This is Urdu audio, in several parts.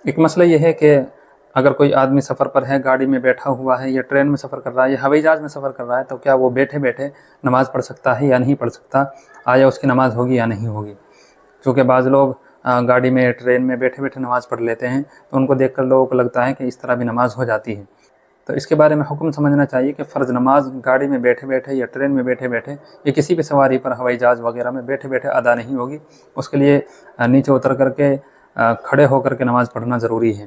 ایک مسئلہ یہ ہے کہ اگر کوئی آدمی سفر پر ہے، گاڑی میں بیٹھا ہوا ہے یا ٹرین میں سفر کر رہا ہے یا ہوائی جہاز میں سفر کر رہا ہے، تو کیا وہ بیٹھے بیٹھے نماز پڑھ سکتا ہے یا نہیں پڑھ سکتا؟ آیا اس کی نماز ہوگی یا نہیں ہوگی؟ چونکہ بعض لوگ گاڑی میں ٹرین میں بیٹھے بیٹھے نماز پڑھ لیتے ہیں، تو ان کو دیکھ کر لوگوں کو لگتا ہے کہ اس طرح بھی نماز ہو جاتی ہے۔ تو اس کے بارے میں حکم سمجھنا چاہیے کہ فرض نماز گاڑی میں بیٹھے بیٹھے یا ٹرین میں بیٹھے بیٹھے یا کسی بھی سواری پر ہوائی جہاز وغیرہ میں بیٹھے بیٹھے ادا نہیں ہوگی۔ اس کے لیے نیچے اتر کر کے کھڑے ہو کر کے نماز پڑھنا ضروری ہے۔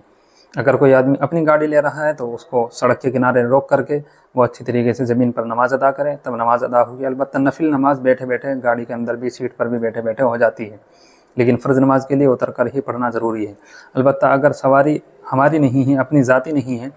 اگر کوئی آدمی اپنی گاڑی لے رہا ہے تو اس کو سڑک کے کنارے روک کر کے وہ اچھی طریقے سے زمین پر نماز ادا کرے، تب نماز ادا ہوگی۔ البتہ نفل نماز بیٹھے بیٹھے گاڑی کے اندر بھی، سیٹ پر بھی بیٹھے بیٹھے ہو جاتی ہے، لیکن فرض نماز کے لیے اتر کر ہی پڑھنا ضروری ہے۔ البتہ اگر سواری ہماری نہیں ہے، اپنی ذاتی نہیں ہے،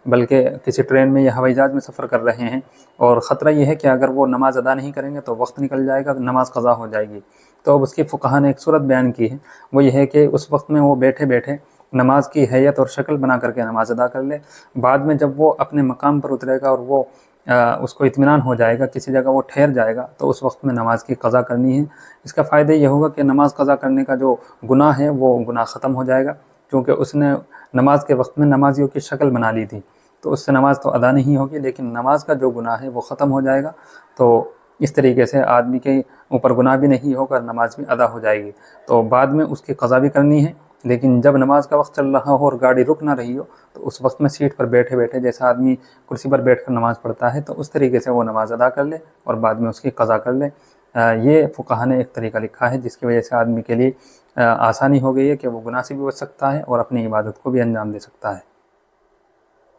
بلکہ کسی ٹرین میں یا ہوائی جہاز میں سفر کر رہے ہیں، اور خطرہ یہ ہے کہ اگر وہ نماز ادا نہیں کریں گے تو وقت نکل جائے گا، نماز قضا ہو جائے گی، تو اب اس کی فقہا نے ایک صورت بیان کی ہے، وہ یہ ہے کہ اس وقت میں وہ بیٹھے بیٹھے نماز کی ہیئت اور شکل بنا کر کے نماز ادا کر لے۔ بعد میں جب وہ اپنے مقام پر اترے گا اور وہ اس کو اطمینان ہو جائے گا، کسی جگہ وہ ٹھہر جائے گا، تو اس وقت میں نماز کی قضا کرنی ہے۔ اس کا فائدہ یہ ہوگا کہ نماز قضا کرنے کا جو گناہ ہے وہ گناہ ختم ہو جائے گا، کیونکہ اس نے نماز کے وقت میں نمازیوں کی شکل بنا لی تھی، تو اس سے نماز تو ادا نہیں ہوگی، لیکن نماز کا جو گناہ ہے وہ ختم ہو جائے گا۔ تو اس طریقے سے آدمی کے اوپر گناہ بھی نہیں ہوگا، نماز بھی ادا ہو جائے گی۔ تو بعد میں اس کی قضا بھی کرنی ہے، لیکن جب نماز کا وقت چل رہا ہو اور گاڑی رک نہ رہی ہو، تو اس وقت میں سیٹ پر بیٹھے بیٹھے جیسا آدمی کرسی پر بیٹھ کر نماز پڑھتا ہے، تو اس طریقے سے وہ نماز ادا کر لے اور بعد میں اس کی قضا کر لے۔ یہ فقہا نے ایک طریقہ لکھا ہے جس کی وجہ سے آدمی کے لیے آسانی ہو گئی ہے کہ وہ گناہ سے بھی بچ سکتا ہے اور اپنی عبادت کو بھی انجام دے سکتا ہے۔